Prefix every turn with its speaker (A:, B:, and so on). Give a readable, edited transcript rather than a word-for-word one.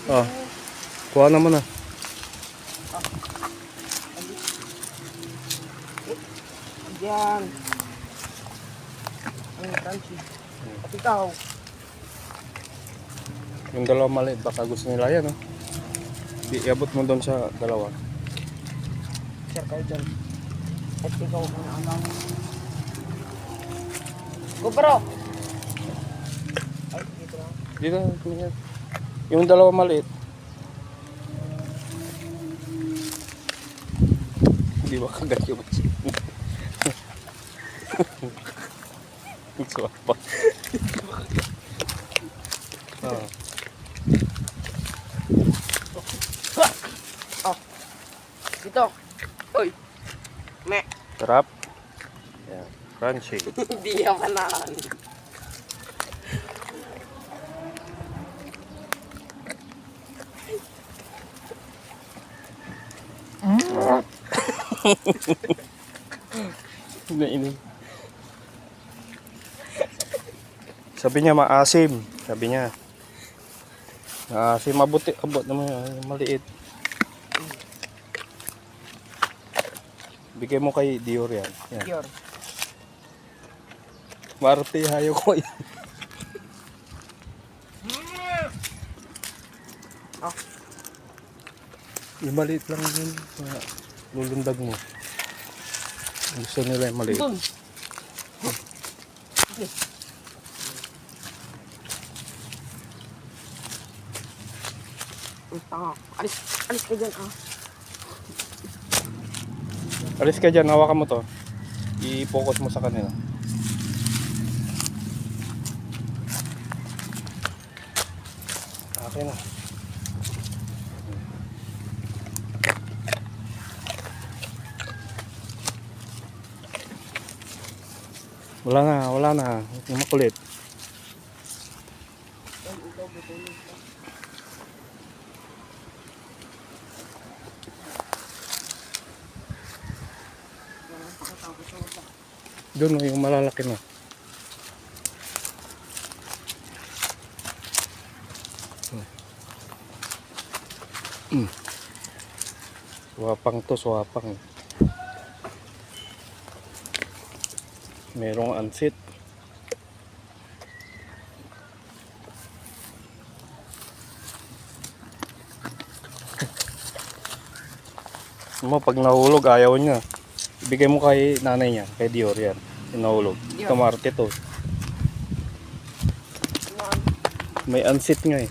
A: Ah, kuha naman na.
B: Diyan. Ang crunchy. At ikaw.
A: Yung dalawa maliit, baka gusto nila yan, oh. Iabot mo doon sa dalawa.
B: Share kayo dyan. At ikaw kung ano. GoPro! Ay, dito lang.
A: Dito, yan. Yung dalawa maliit. Hindi ba kagat yung suwapa. Ah.
B: Oh. Dito. Uy. Me.
A: Sarap. Yan. Crunchy.
B: Hindi yan manahan.
A: Nainig. Sabi niya maasim. Sabi niya. Maasim. Mabuti. Abot naman yung maliit. Bigay mo kay Dior yan. Yan.
B: Pure.
A: Marte hayo ko yan.
B: Oh.
A: Yung maliit lang yun. Lulundag mo. Gusto nila yung maliit.
B: Doon. Ang tanga. Alis ka dyan ah.
A: Alis ka dyan. Hawakan mo to. I-focus mo sa kanila. Okay na. Wala na. Yung makulit. Doon yung malalaki na. Swapang to, swapang. Merong ansit. Mo pag nahulog ayaw niya. Ibigay mo kay nanay niya, kay Dior yan. Yung nahulog.
B: Dior.
A: Kamarte to. May ansit nga eh.